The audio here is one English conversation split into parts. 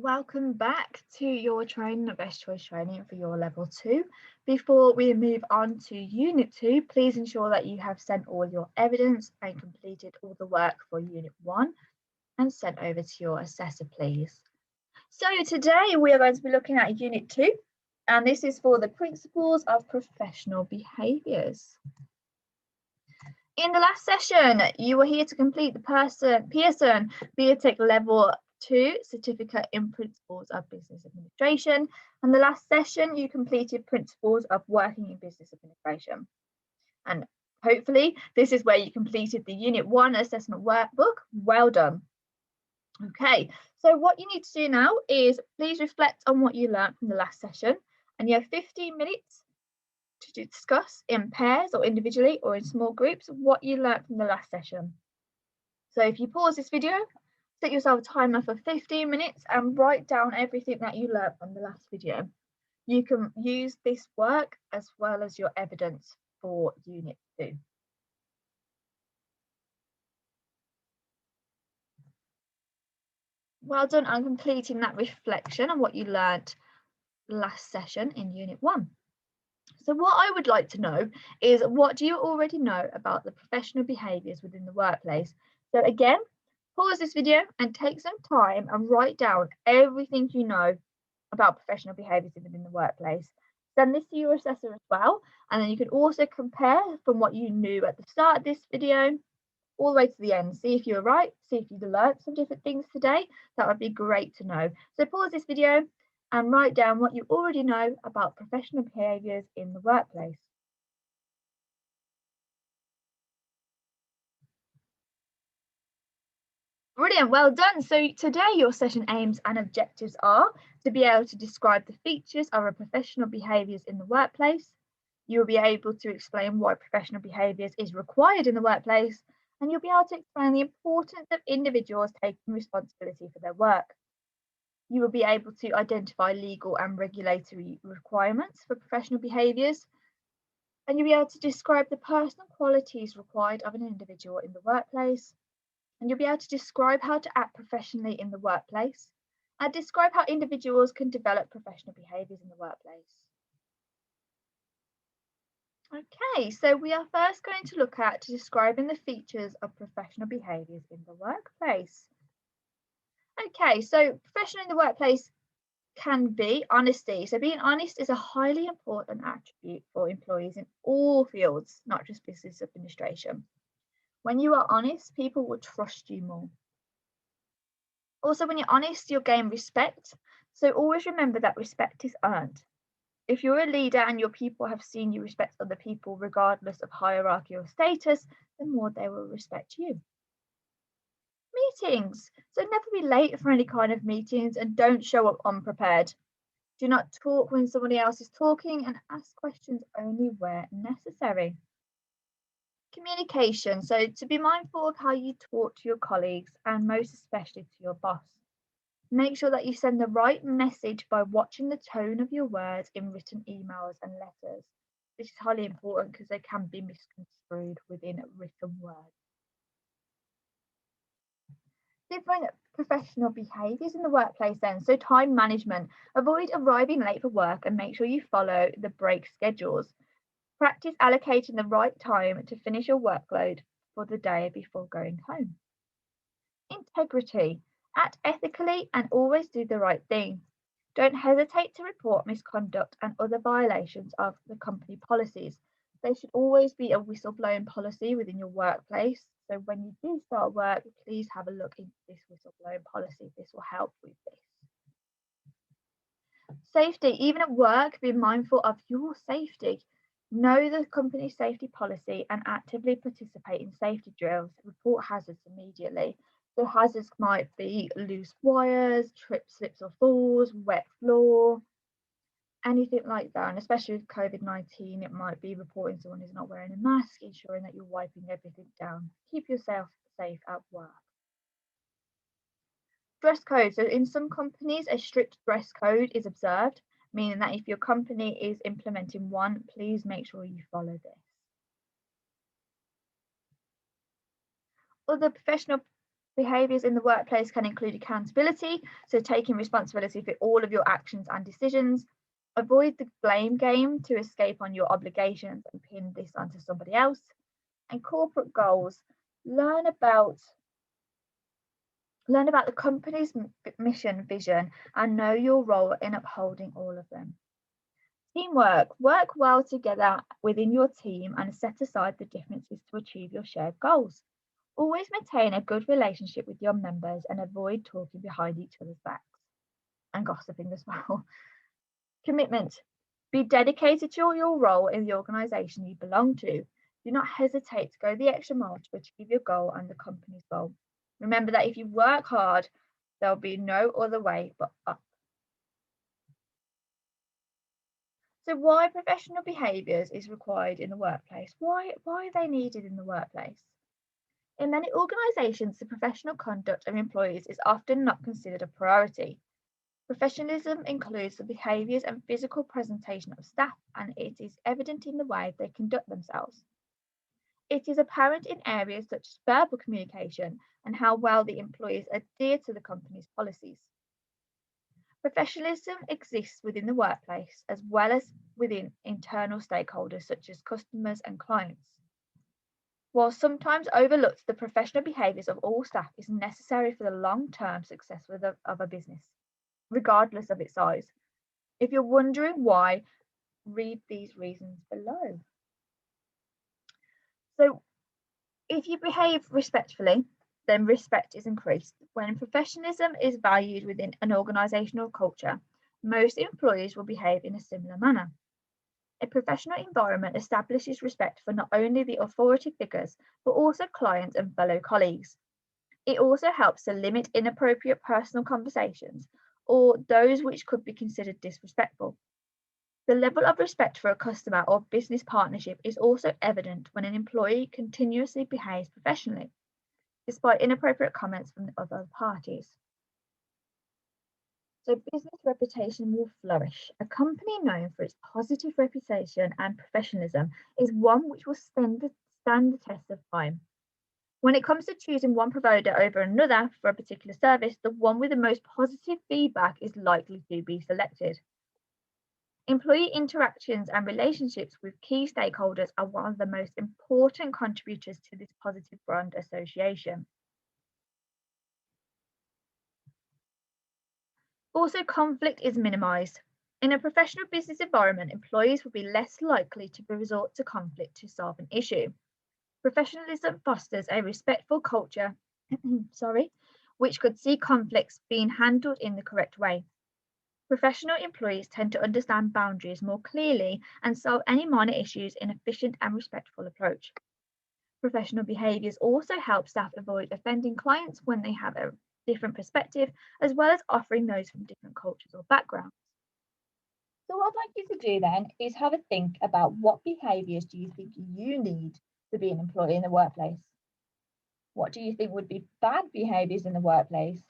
Welcome back to your training at Best Choice Training for your level 2. Before we move on to unit 2, please ensure that you have sent all your evidence and completed all the work for unit 1 and sent over to your assessor, please. So today we are going to be looking at unit 2, and this is for the principles of professional behaviours. In the last session, you were here to complete the Pearson BTEC Level 2 Certificate in Principles of Business Administration. And the last session, you completed Principles of Working in Business Administration. And hopefully, this is where you completed the Unit 1 assessment workbook. Well done. Okay, so what you need to do now is please reflect on what you learned from the last session. And you have 15 minutes to discuss in pairs or individually or in small groups what you learnt from the last session. So if you pause this video, set yourself a timer for 15 minutes and write down everything that you learnt from the last video. You can use this work as well as your evidence for unit 2. Well done on completing that reflection on what you learnt last session in unit 1. So what I would like to know is, what do you already know about the professional behaviours within the workplace? So again, pause this video and take some time and write down everything you know about professional behaviours within the workplace. Send this to your assessor as well, and then you can also compare from what you knew at the start of this video all the way to the end. See if you were right, see if you've learned some different things today. That would be great to know. So pause this video and write down what you already know about professional behaviours in the workplace. Brilliant, well done. So today your session aims and objectives are to be able to describe the features of a professional behaviours in the workplace. You'll be able to explain why professional behaviours is required in the workplace, and you'll be able to explain the importance of individuals taking responsibility for their work. You will be able to identify legal and regulatory requirements for professional behaviours, and you'll be able to describe the personal qualities required of an individual in the workplace, and you'll be able to describe how to act professionally in the workplace, and describe how individuals can develop professional behaviours in the workplace. Okay, so we are first going to look at describing the features of professional behaviours in the workplace. Okay, so professional in the workplace can be honesty. So being honest is a highly important attribute for employees in all fields, not just business administration. When you are honest, people will trust you more. Also, when you're honest, you'll gain respect. So always remember that respect is earned. If you're a leader and your people have seen you respect other people regardless of hierarchy or status, the more they will respect you. Meetings. So never be late for any kind of meetings and don't show up unprepared. Do not talk when somebody else is talking and ask questions only where necessary. Communication. So to be mindful of how you talk to your colleagues and most especially to your boss. Make sure that you send the right message by watching the tone of your words in written emails and letters. This is highly important because they can be misconstrued within written words. Different professional behaviours in the workplace then. So time management. Avoid arriving late for work and make sure you follow the break schedules. Practice allocating the right time to finish your workload for the day before going home. Integrity. Act ethically and always do the right thing. Don't hesitate to report misconduct and other violations of the company policies. There should always be a whistleblowing policy within your workplace. So when you do start work, please have a look into this whistleblowing policy. This will help with this. Safety. Even at work, be mindful of your safety. Know the company's safety policy and actively participate in safety drills. Report hazards immediately. So hazards might be loose wires, trips, slips or falls, wet floor, anything like that. And especially with COVID-19, it might be reporting someone who's not wearing a mask, ensuring that you're wiping everything down. Keep yourself safe at work. Dress code. So in some companies, a strict dress code is observed, meaning that if your company is implementing one, please make sure you follow this. Other professional Behaviours in the workplace can include accountability, so taking responsibility for all of your actions and decisions. Avoid the blame game to escape on your obligations and pin this onto somebody else. And corporate goals, learn about the company's mission, vision, and know your role in upholding all of them. Teamwork, work well together within your team and set aside the differences to achieve your shared goals. Always maintain a good relationship with your members and avoid talking behind each other's backs and gossiping as well. Commitment. Be dedicated to your role in the organisation you belong to. Do not hesitate to go the extra mile to achieve your goal and the company's goal. Remember that if you work hard, there'll be no other way but up. So why professional behaviours is required in the workplace? Why are they needed in the workplace? In many organisations, the professional conduct of employees is often not considered a priority. Professionalism includes the behaviours and physical presentation of staff, and it is evident in the way they conduct themselves. It is apparent in areas such as verbal communication and how well the employees adhere to the company's policies. Professionalism exists within the workplace as well as within internal stakeholders such as customers and clients. While sometimes overlooked, the professional behaviours of all staff is necessary for the long-term success of a business, regardless of its size. If you're wondering why, read these reasons below. So, if you behave respectfully, then respect is increased. When professionalism is valued within an organisational culture, most employees will behave in a similar manner. A professional environment establishes respect for not only the authority figures, but also clients and fellow colleagues. It also helps to limit inappropriate personal conversations or those which could be considered disrespectful. The level of respect for a customer or business partnership is also evident when an employee continuously behaves professionally, despite inappropriate comments from the other parties. So business reputation will flourish. A company known for its positive reputation and professionalism is one which will stand the test of time. When it comes to choosing one provider over another for a particular service, the one with the most positive feedback is likely to be selected. Employee interactions and relationships with key stakeholders are one of the most important contributors to this positive brand association. Also, conflict is minimised. In a professional business environment, employees will be less likely to resort to conflict to solve an issue. Professionalism fosters a respectful culture, which could see conflicts being handled in the correct way. Professional employees tend to understand boundaries more clearly and solve any minor issues in an efficient and respectful approach. Professional behaviours also help staff avoid offending clients when they have a different perspective, as well as offering those from different cultures or backgrounds. So what I'd like you to do then is have a think about what behaviours do you think you need to be an employee in the workplace? What do you think would be bad behaviours in the workplace?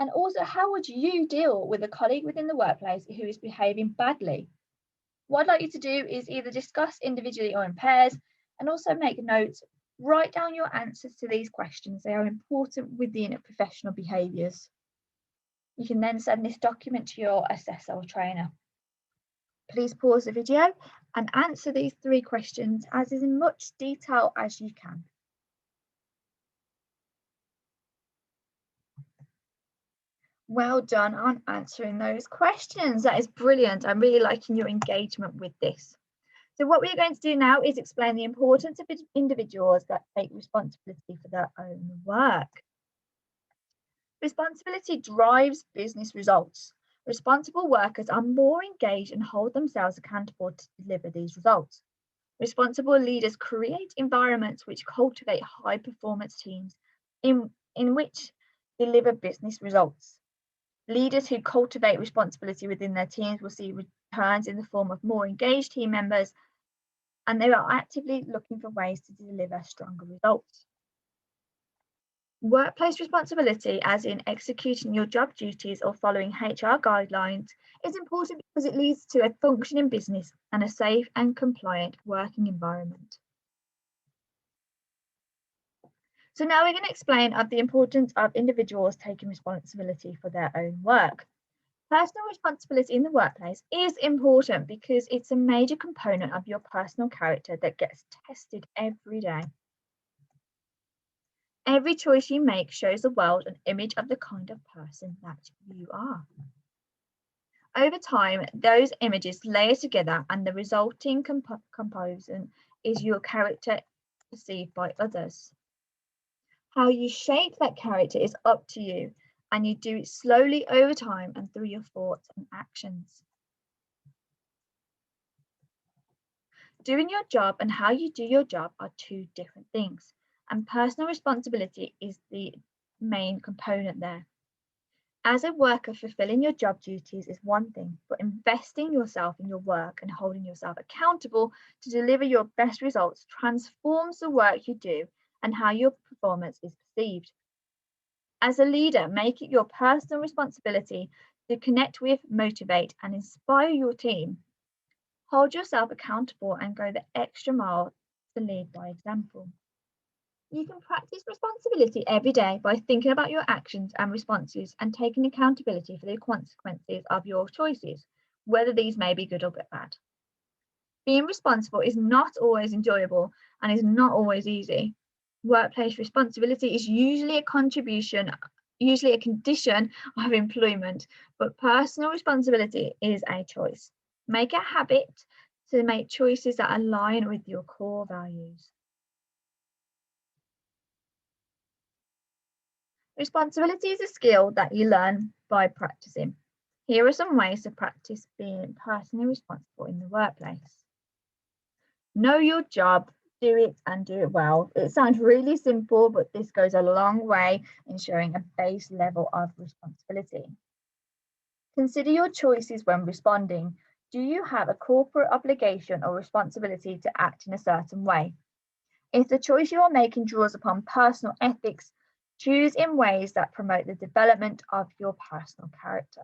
And also, how would you deal with a colleague within the workplace who is behaving badly? What I'd like you to do is either discuss individually or in pairs, and also make notes. Write down your answers to these questions. They are important within professional behaviours. You can then send this document to your assessor or trainer. Please pause the video and answer these 3 questions as in much detail as you can. Well done on answering those questions. That is brilliant. I'm really liking your engagement with this. So what we're going to do now is explain the importance of individuals that take responsibility for their own work. Responsibility drives business results. Responsible workers are more engaged and hold themselves accountable to deliver these results. Responsible leaders create environments which cultivate high-performance teams in which deliver business results. Leaders who cultivate responsibility within their teams will see returns in the form of more engaged team members, and they are actively looking for ways to deliver stronger results. Workplace responsibility, as in executing your job duties or following HR guidelines, is important because it leads to a functioning business and a safe and compliant working environment. So now we're going to explain the importance of individuals taking responsibility for their own work. Personal responsibility in the workplace is important because it's a major component of your personal character that gets tested every day. Every choice you make shows the world an image of the kind of person that you are. Over time, those images layer together, and the resulting composition is your character perceived by others. How you shape that character is up to you, and you do it slowly over time and through your thoughts and actions. Doing your job and how you do your job are two different things, and personal responsibility is the main component there. As a worker, fulfilling your job duties is one thing, but investing yourself in your work and holding yourself accountable to deliver your best results transforms the work you do and how your performance is perceived. As a leader, make it your personal responsibility to connect with, motivate, and inspire your team. Hold yourself accountable and go the extra mile to lead by example. You can practice responsibility every day by thinking about your actions and responses and taking accountability for the consequences of your choices, whether these may be good or bad. Being responsible is not always enjoyable and is not always easy. Workplace responsibility is usually a condition of employment, but personal responsibility is a choice. Make a habit to make choices that align with your core values. Responsibility is a skill that you learn by practicing. Here are some ways to practice being personally responsible in the workplace. Know your job, do it and do it well. It sounds really simple, but this goes a long way in showing a base level of responsibility. Consider your choices when responding. Do you have a corporate obligation or responsibility to act in a certain way? If the choice you are making draws upon personal ethics, choose in ways that promote the development of your personal character.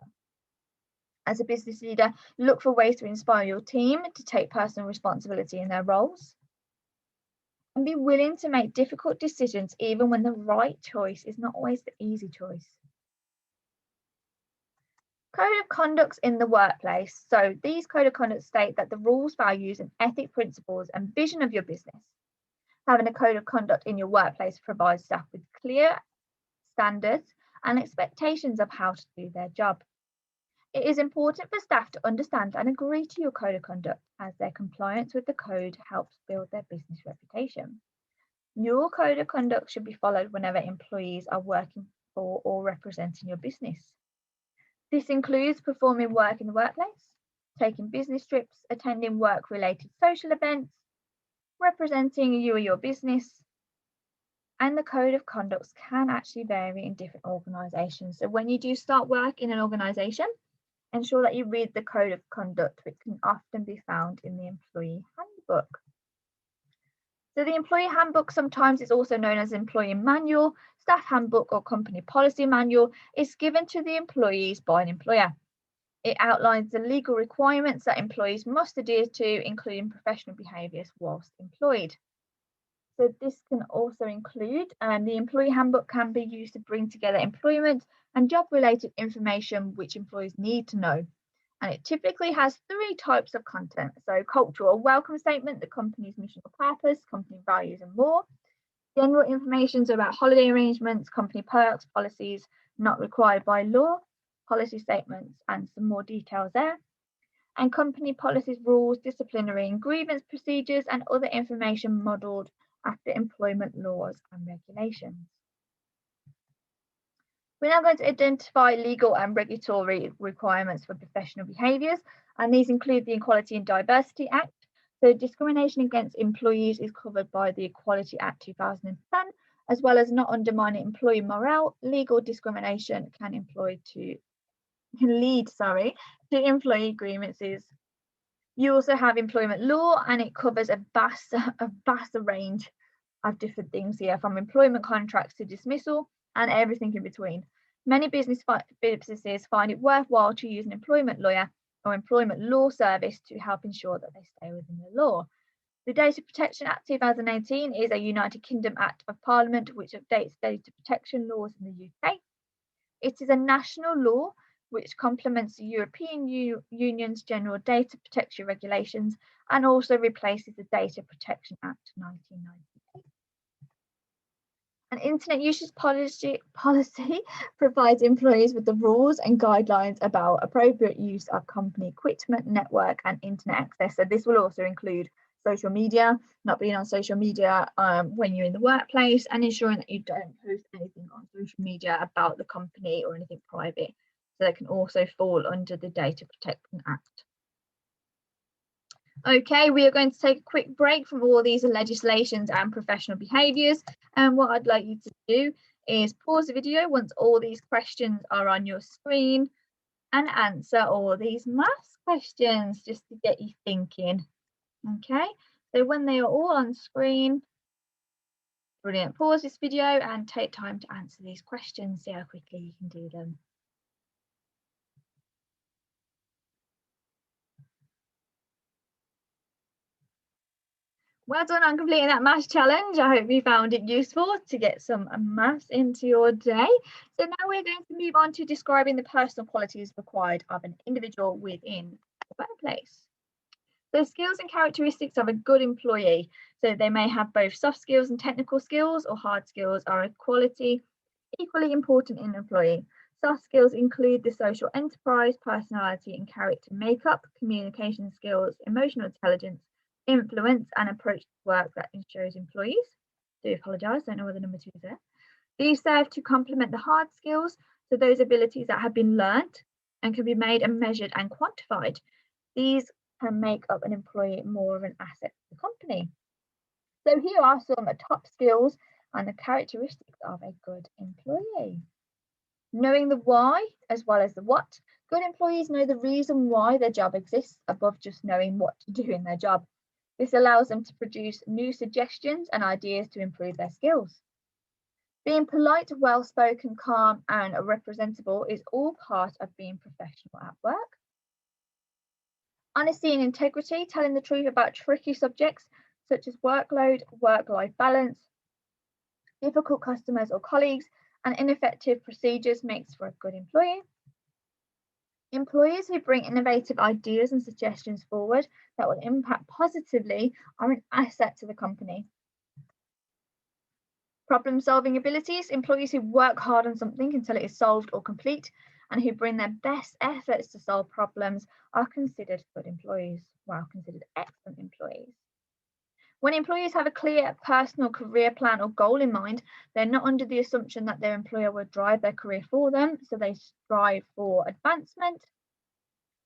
As a business leader, look for ways to inspire your team to take personal responsibility in their roles. And be willing to make difficult decisions even when the right choice is not always the easy choice. Code of conducts in the workplace. So these code of conduct state that the rules, values, and ethic principles and vision of your business. Having a code of conduct in your workplace provides staff with clear standards and expectations of how to do their job. It is important for staff to understand and agree to your code of conduct, as their compliance with the code helps build their business reputation. Your code of conduct should be followed whenever employees are working for or representing your business. This includes performing work in the workplace, taking business trips, attending work-related social events, representing you or your business, and the code of conducts can actually vary in different organisations. So when you do start work in an organisation, ensure that you read the code of conduct, which can often be found in the employee handbook. So the employee handbook, sometimes it's also known as employee manual, staff handbook, or company policy manual, is given to the employees by an employer. It outlines the legal requirements that employees must adhere to, including professional behaviours whilst employed. So this can also include, the employee handbook can be used to bring together employment and job related information which employees need to know. And it typically has three types of content. So cultural welcome statement, the company's mission or purpose, company values and more. General information about holiday arrangements, company perks, policies not required by law, policy statements and some more details there. And company policies, rules, disciplinary and grievance procedures and other information modelled after employment laws and regulations. We're now going to identify legal and regulatory requirements for professional behaviours, and these include the Equality and Diversity Act. So discrimination against employees is covered by the Equality Act 2010, as well as not undermining employee morale. Legal discrimination can lead to employee grievances. You also have employment law, and it covers a vast range of different things here, from employment contracts to dismissal and everything in between. Many businesses find it worthwhile to use an employment lawyer or employment law service to help ensure that they stay within the law. The Data Protection Act 2018 is a United Kingdom Act of Parliament which updates data protection laws in the UK. It is a national law which complements the European Union's General Data Protection Regulations and also replaces the Data Protection Act 1998. An internet usage policy provides employees with the rules and guidelines about appropriate use of company equipment, network, and internet access. So this will also include social media, not being on social media when you're in the workplace, and ensuring that you don't post anything on social media about the company or anything private. So that can also fall under the Data Protection Act. Okay, we are going to take a quick break from all these legislations and professional behaviours. And what I'd like you to do is pause the video once all these questions are on your screen and answer all these maths questions just to get you thinking. Okay, so when they are all on screen, brilliant, pause this video and take time to answer these questions, see how quickly you can do them. Well done on completing that maths challenge. I hope you found it useful to get some maths into your day. So now we're going to move on to describing the personal qualities required of an individual within the workplace. So skills and characteristics of a good employee. So they may have both soft skills and technical skills, or hard skills are equally important in an employee. Soft skills include the social enterprise, personality and character makeup, communication skills, emotional intelligence, influence and approach to work that ensures employees. Do apologise, don't know where the number 2 is there. These serve to complement the hard skills, so those abilities that have been learnt and can be made and measured and quantified. These can make up an employee more of an asset to the company. So here are some top skills and the characteristics of a good employee. Knowing the why as well as the what. Good employees know the reason why their job exists above just knowing what to do in their job. This allows them to produce new suggestions and ideas to improve their skills. Being polite, well-spoken, calm, and representable is all part of being professional at work. Honesty and integrity, telling the truth about tricky subjects such as workload, work-life balance, difficult customers or colleagues, and ineffective procedures makes for a good employee. Employees who bring innovative ideas and suggestions forward that will impact positively are an asset to the company. Problem-solving abilities, employees who work hard on something until it is solved or complete and who bring their best efforts to solve problems are considered good employees, well, considered excellent employees. When employees have a clear personal career plan or goal in mind, they're not under the assumption that their employer will drive their career for them, so they strive for advancement.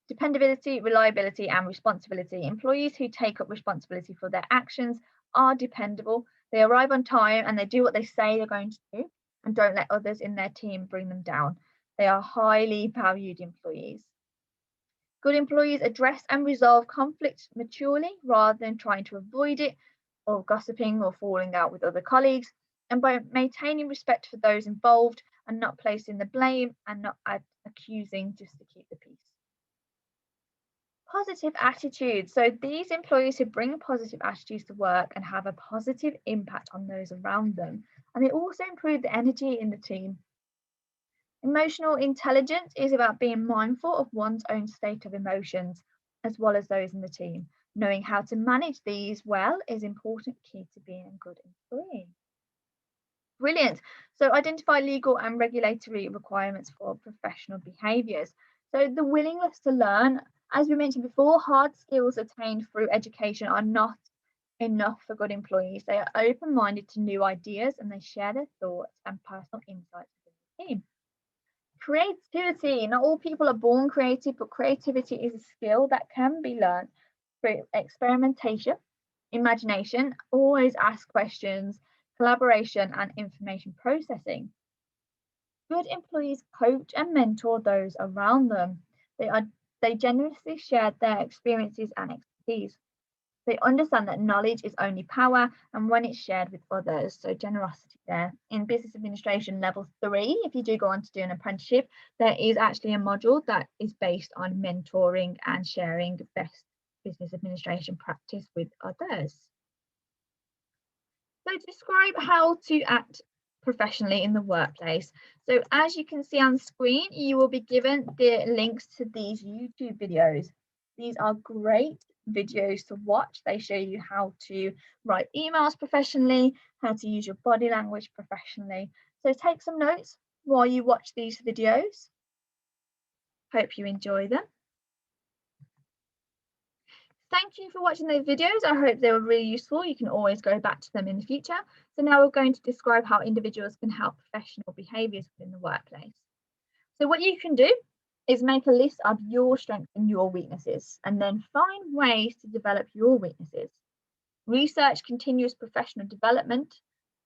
Dependability, reliability, and responsibility. Employees who take up responsibility for their actions are dependable. They arrive on time and they do what they say they're going to do and don't let others in their team bring them down. They are highly valued employees. Good employees address and resolve conflict maturely rather than trying to avoid it or gossiping or falling out with other colleagues, and by maintaining respect for those involved and not placing the blame and not accusing just to keep the peace. Positive attitudes. So these employees who bring positive attitudes to work and have a positive impact on those around them, and they also improve the energy in the team. Emotional intelligence is about being mindful of one's own state of emotions as well as those in the team. Knowing how to manage these well is important key to being a good employee. Brilliant. So identify legal and regulatory requirements for professional behaviours. So the willingness to learn, as we mentioned before, hard skills attained through education are not enough for good employees. They are open-minded to new ideas and they share their thoughts and personal insights with the team. Creativity. Not all people are born creative, but creativity is a skill that can be learned through experimentation, imagination, always ask questions, collaboration, and information processing. Good employees coach and mentor those around them. They generously share their experiences and expertise. They understand that knowledge is only power and when it's shared with others. So generosity there. In business administration level 3, if you do go on to do an apprenticeship, there is actually a module that is based on mentoring and sharing best business administration practice with others. So describe how to act professionally in the workplace. So as you can see on screen, you will be given the links to these YouTube videos. These are great videos to watch. They show you how to write emails professionally, how to use your body language professionally. So take some notes while you watch these videos. Hope you enjoy them. Thank you for watching those videos. I hope they were really useful. You can always go back to them in the future. So now we're going to describe how individuals can help professional behaviours within the workplace. So what you can do is make a list of your strengths and your weaknesses, and then find ways to develop your weaknesses. Research continuous professional development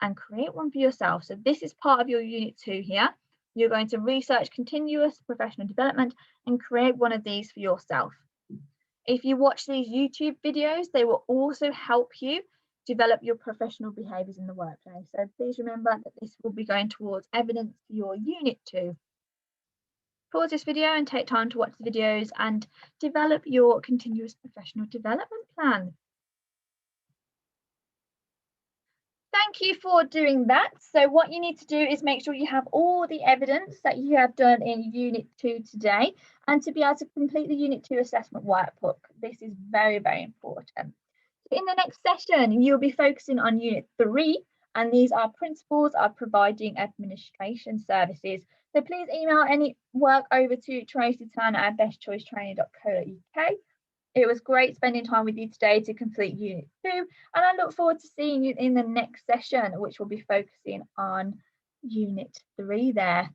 and create one for yourself. So this is part of your Unit 2 here. You're going to research continuous professional development and create one of these for yourself. If you watch these YouTube videos, they will also help you develop your professional behaviours in the workplace. So please remember that this will be going towards evidence for your Unit 2. Pause this video and take time to watch the videos and develop your continuous professional development plan. Thank you for doing that. So what you need to do is make sure you have all the evidence that you have done in Unit 2 today, and to be able to complete the Unit 2 assessment workbook. This is very, very important. In the next session, you'll be focusing on Unit 3, and these are principles of providing administration services. So please email any work over to tracyturner@bestchoicetraining.co.uk. It was great spending time with you today to complete Unit 2, and I look forward to seeing you in the next session, which will be focusing on Unit 3 there.